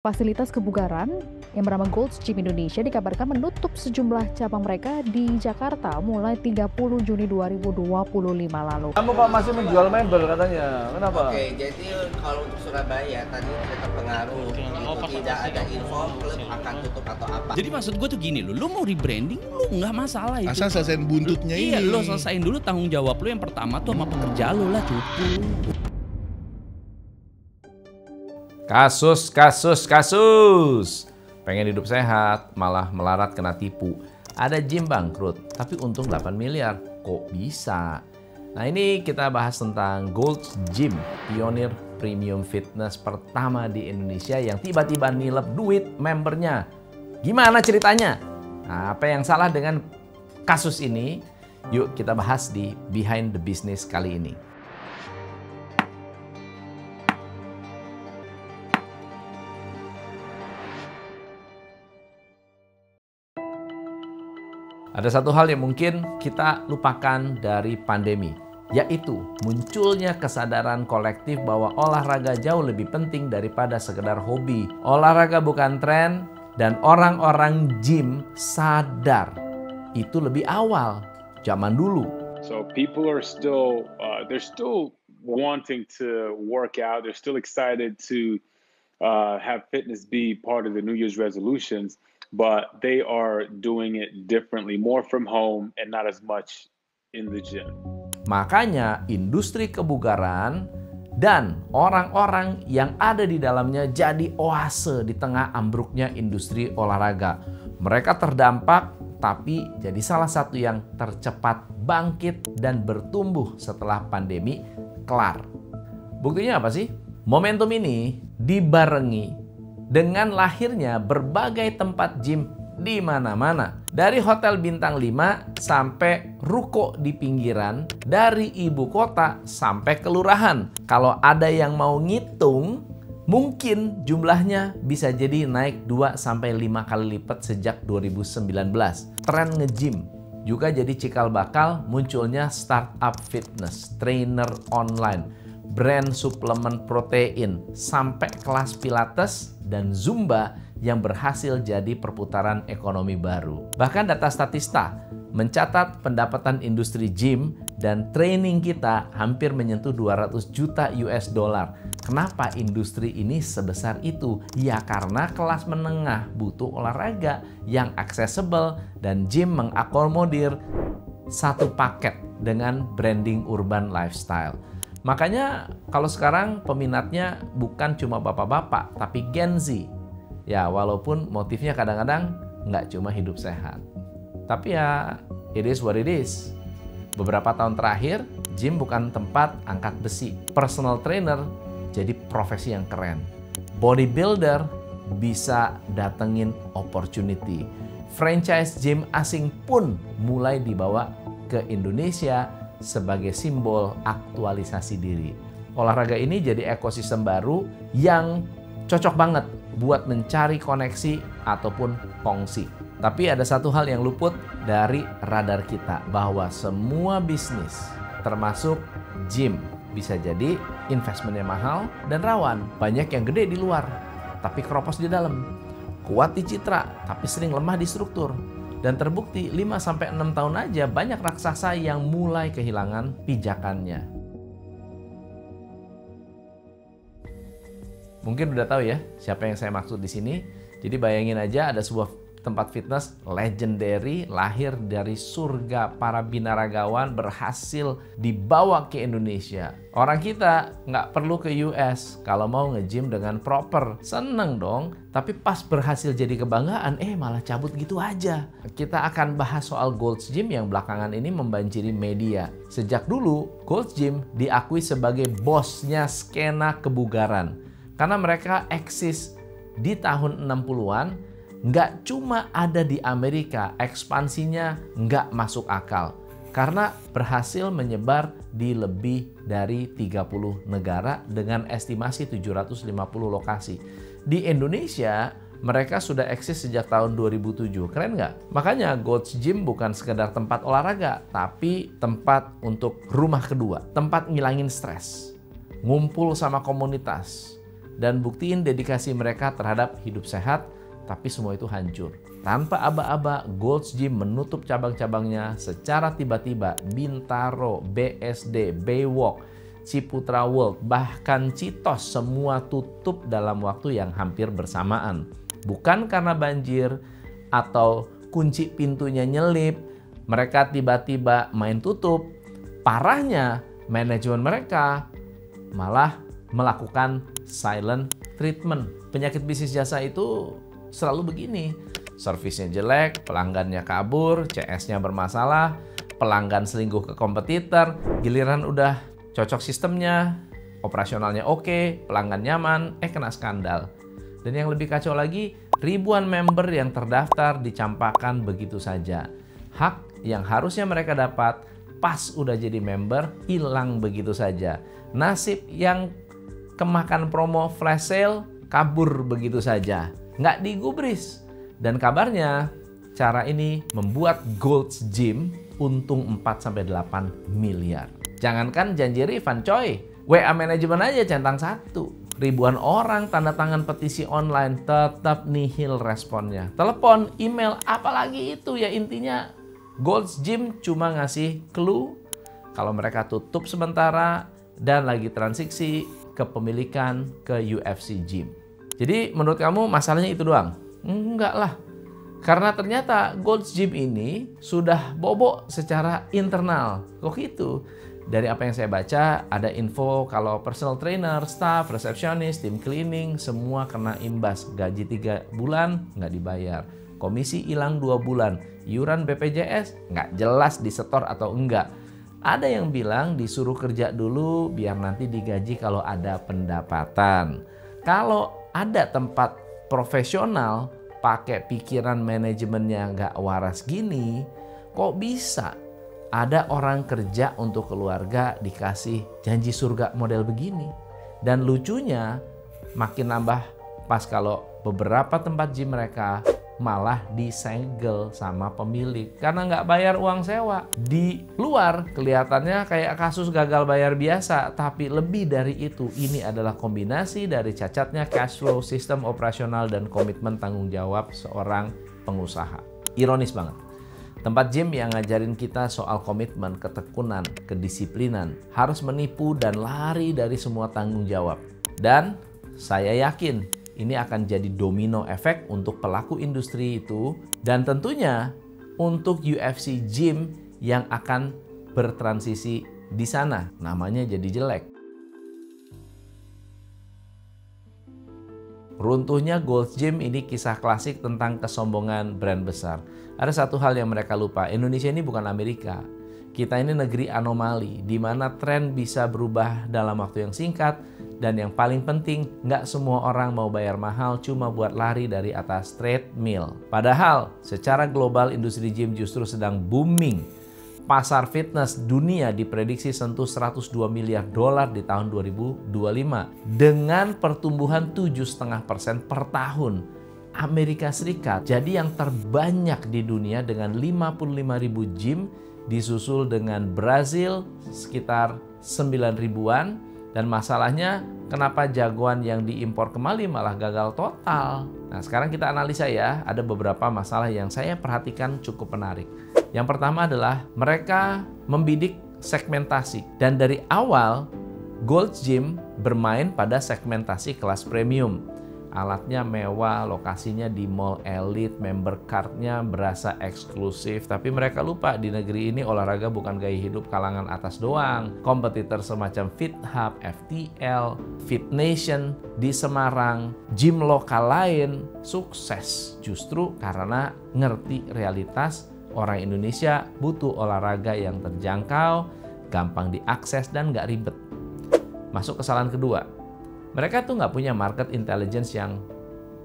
Fasilitas kebugaran yang bernama Gold's Gym Indonesia dikabarkan menutup sejumlah cabang mereka di Jakarta mulai 30 Juni 2025 lalu. Kamu kok masih menjual mebel katanya? Kenapa? Oke, jadi kalau untuk Surabaya tadi ada terpengaruh, itu tidak ada info klub akan tutup atau apa. Jadi maksud gue tuh gini lu mau rebranding lu nggak masalah itu. Asal selesaiin buntutnya ini. Iya, lu selesaiin dulu tanggung jawab lu yang pertama tuh sama pekerja lu lah, cupu. Kasus. Pengen hidup sehat, malah melarat kena tipu. Ada gym bangkrut, tapi untung 8 miliar. Kok bisa? Nah ini kita bahas tentang Gold's Gym, pionir premium fitness pertama di Indonesia yang tiba-tiba nilep duit membernya. Gimana ceritanya? Nah, apa yang salah dengan kasus ini? Yuk kita bahas di Behind the Business kali ini. Ada satu hal yang mungkin kita lupakan dari pandemi, yaitu munculnya kesadaran kolektif bahwa olahraga jauh lebih penting daripada sekedar hobi. Olahraga bukan tren dan orang-orang gym sadar itu lebih awal, zaman dulu. So people are still, they're still wanting to work out. They're still excited to have fitness be part of the New Year's resolutions. But they are doing it differently, more from home and not as much in the gym. Makanya industri kebugaran dan orang-orang yang ada di dalamnya jadi oase di tengah ambruknya industri olahraga. Mereka terdampak tapi jadi salah satu yang tercepat bangkit dan bertumbuh setelah pandemi kelar. Buktinya apa sih? Momentum ini dibarengi dengan lahirnya berbagai tempat gym di mana-mana. Dari hotel bintang 5 sampai ruko di pinggiran, dari ibu kota sampai kelurahan. Kalau ada yang mau ngitung, mungkin jumlahnya bisa jadi naik 2-5 kali lipat sejak 2019. Tren nge-gym juga jadi cikal bakal munculnya startup fitness, trainer online, brand suplemen protein, sampai kelas pilates dan zumba yang berhasil jadi perputaran ekonomi baru. Bahkan data Statista mencatat pendapatan industri gym dan training kita hampir menyentuh 200 juta US dollar. Kenapa industri ini sebesar itu? Ya karena kelas menengah butuh olahraga yang accessible dan gym mengakomodir satu paket dengan branding urban lifestyle. Makanya kalau sekarang peminatnya bukan cuma bapak-bapak, tapi Gen Z. Ya walaupun motifnya kadang-kadang nggak cuma hidup sehat. Tapi ya it is what it is. Beberapa tahun terakhir, gym bukan tempat angkat besi. Personal trainer jadi profesi yang keren. Bodybuilder bisa datengin opportunity. Franchise gym asing pun mulai dibawa ke Indonesia sebagai simbol aktualisasi diri. Olahraga ini jadi ekosistem baru yang cocok banget buat mencari koneksi ataupun kongsi. Tapi ada satu hal yang luput dari radar kita, bahwa semua bisnis, termasuk gym, bisa jadi investmentnya mahal dan rawan. Banyak yang gede di luar, tapi keropos di dalam. Kuat di citra, tapi sering lemah di struktur. Dan terbukti 5-6 tahun aja banyak raksasa yang mulai kehilangan pijakannya. Mungkin udah tahu ya siapa yang saya maksud di sini. Jadi bayangin aja ada sebuah tempat fitness legendary lahir dari surga para binaragawan berhasil dibawa ke Indonesia. Orang kita nggak perlu ke US kalau mau nge-gym dengan proper. Seneng dong. Tapi pas berhasil jadi kebanggaan, malah cabut gitu aja. Kita akan bahas soal Gold's Gym yang belakangan ini membanjiri media. Sejak dulu, Gold's Gym diakui sebagai bosnya skena kebugaran. Karena mereka eksis di tahun 60-an, nggak cuma ada di Amerika, ekspansinya nggak masuk akal. Karena berhasil menyebar di lebih dari 30 negara dengan estimasi 750 lokasi. Di Indonesia, mereka sudah eksis sejak tahun 2007. Keren nggak? Makanya Gold's Gym bukan sekedar tempat olahraga, tapi tempat untuk rumah kedua. Tempat ngilangin stres, ngumpul sama komunitas, dan buktiin dedikasi mereka terhadap hidup sehat, tapi semua itu hancur. Tanpa aba-aba, Gold's Gym menutup cabang-cabangnya secara tiba-tiba. Bintaro, BSD, Baywalk, Ciputra World, bahkan Citos semua tutup dalam waktu yang hampir bersamaan. Bukan karena banjir atau kunci pintunya nyelip, mereka tiba-tiba main tutup. Parahnya, manajemen mereka malah melakukan silent treatment. Penyakit bisnis jasa itu selalu begini. Servisnya jelek, pelanggannya kabur, CS-nya bermasalah, pelanggan selingkuh ke kompetitor, giliran udah cocok sistemnya, operasionalnya oke, pelanggan nyaman, kena skandal. Dan yang lebih kacau lagi, ribuan member yang terdaftar dicampakkan begitu saja. Hak yang harusnya mereka dapat pas udah jadi member, hilang begitu saja. Nasib yang kemakan promo flash sale, kabur begitu saja. Nggak digubris. Dan kabarnya, cara ini membuat Gold's Gym untung 4-8 miliar. Jangankan janji refund coy, WA manajemen aja centang 1. Ribuan orang tanda tangan petisi online, tetap nihil responnya. Telepon, email, apalagi itu ya intinya. Gold's Gym cuma ngasih clue kalau mereka tutup sementara dan lagi transisi kepemilikan ke UFC Gym. Jadi menurut kamu masalahnya itu doang? Enggak lah. Karena ternyata Gold's Gym ini sudah bobo secara internal. Kok gitu? Dari apa yang saya baca, ada info kalau personal trainer, staff, resepsionis, tim cleaning, semua kena imbas. Gaji 3 bulan nggak dibayar. Komisi hilang 2 bulan. Iuran BPJS nggak jelas disetor atau enggak. Ada yang bilang disuruh kerja dulu biar nanti digaji kalau ada pendapatan. Kalau ada tempat profesional pakai pikiran manajemennya nggak waras gini, kok bisa ada orang kerja untuk keluarga dikasih janji surga model begini? Dan lucunya makin nambah pas kalau beberapa tempat gym mereka malah disegel sama pemilik karena nggak bayar uang sewa. Di luar kelihatannya kayak kasus gagal bayar biasa, tapi lebih dari itu, ini adalah kombinasi dari cacatnya cash flow, sistem operasional, dan komitmen tanggung jawab seorang pengusaha. Ironis banget. Tempat gym yang ngajarin kita soal komitmen, ketekunan, kedisiplinan, harus menipu dan lari dari semua tanggung jawab. Dan saya yakin ini akan jadi domino efek untuk pelaku industri itu dan tentunya untuk UFC Gym yang akan bertransisi di sana. Namanya jadi jelek. Runtuhnya Gold's Gym ini kisah klasik tentang kesombongan brand besar. Ada satu hal yang mereka lupa, Indonesia ini bukan Amerika. Kita ini negeri anomali, di mana tren bisa berubah dalam waktu yang singkat, dan yang paling penting, nggak semua orang mau bayar mahal cuma buat lari dari atas treadmill. Padahal, secara global industri gym justru sedang booming. Pasar fitness dunia diprediksi sentuh 102 miliar dolar di tahun 2025 dengan pertumbuhan 7,5% per tahun. Amerika Serikat jadi yang terbanyak di dunia dengan 55.000 gym, disusul dengan Brazil sekitar 9 ribuan. Dan masalahnya kenapa jagoan yang diimpor kembali malah gagal total. Nah sekarang kita analisa ya, ada beberapa masalah yang saya perhatikan cukup menarik. Yang pertama adalah mereka membidik segmentasi. Dan dari awal Gold's Gym bermain pada segmentasi kelas premium. Alatnya mewah, lokasinya di mall elit, member card-nya berasa eksklusif. Tapi mereka lupa di negeri ini olahraga bukan gaya hidup kalangan atas doang. Kompetitor semacam FitHub, FTL, FitNation di Semarang, gym lokal lain sukses justru karena ngerti realitas orang Indonesia butuh olahraga yang terjangkau, gampang diakses, dan nggak ribet. Masuk kesalahan kedua. Mereka tuh nggak punya market intelligence yang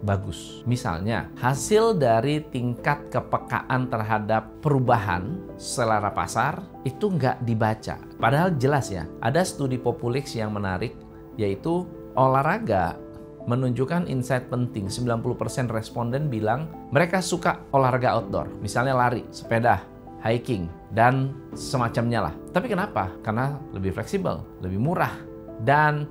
bagus. Misalnya, hasil dari tingkat kepekaan terhadap perubahan selera pasar itu nggak dibaca. Padahal jelas ya, ada studi Populix yang menarik, yaitu olahraga menunjukkan insight penting. 90% responden bilang mereka suka olahraga outdoor. Misalnya lari, sepeda, hiking, dan semacamnya lah. Tapi kenapa? Karena lebih fleksibel, lebih murah, dan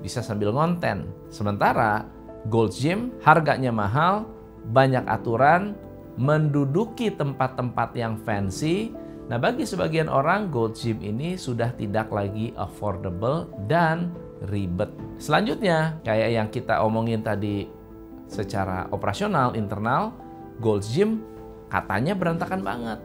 bisa sambil ngonten. Sementara Gold's Gym harganya mahal, banyak aturan, menduduki tempat-tempat yang fancy. Nah, bagi sebagian orang Gold's Gym ini sudah tidak lagi affordable dan ribet. Selanjutnya, kayak yang kita omongin tadi secara operasional internal, Gold's Gym katanya berantakan banget.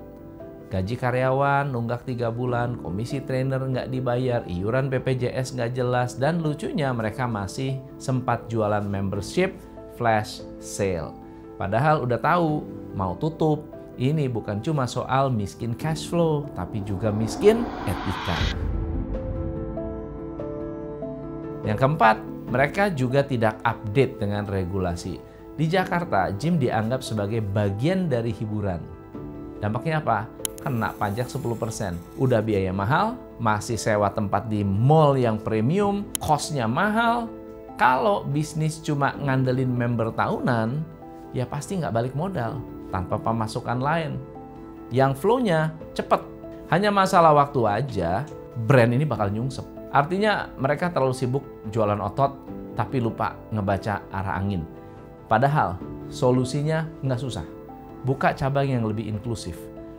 Gaji karyawan nunggak 3 bulan, komisi trainer nggak dibayar, iuran BPJS nggak jelas, dan lucunya mereka masih sempat jualan membership flash sale. Padahal udah tahu mau tutup. Ini bukan cuma soal miskin cash flow, tapi juga miskin etika. Yang keempat, mereka juga tidak update dengan regulasi. Di Jakarta, gym dianggap sebagai bagian dari hiburan. Dampaknya apa? Kena pajak 10%. Udah biaya mahal, masih sewa tempat di mall yang premium, cost-nya mahal. Kalau bisnis cuma ngandelin member tahunan, ya pasti nggak balik modal tanpa pemasukan lain. Yang flow-nya cepet. Hanya masalah waktu aja, brand ini bakal nyungsep. Artinya mereka terlalu sibuk jualan otot, tapi lupa ngebaca arah angin. Padahal solusinya nggak susah. Buka cabang yang lebih inklusif.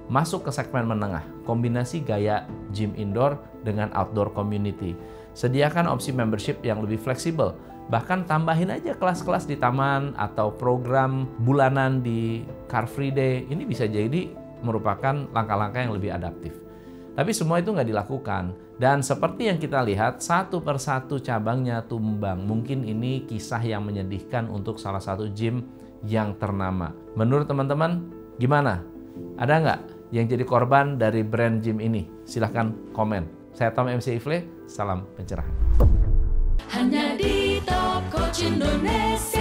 Masuk ke segmen menengah, kombinasi gaya gym indoor dengan outdoor community. Sediakan opsi membership yang lebih fleksibel. Bahkan tambahin aja kelas-kelas di taman atau program bulanan di Car Free Day. Ini bisa jadi merupakan langkah-langkah yang lebih adaptif. Tapi semua itu nggak dilakukan. Dan seperti yang kita lihat, satu persatu cabangnya tumbang. Mungkin ini kisah yang menyedihkan untuk salah satu gym yang ternama. Menurut teman-teman, gimana? Ada nggak yang jadi korban dari brand gym ini? Silahkan komen. Saya Tom MC Ifle, salam pencerahan. Hanya di Top Coach Indonesia.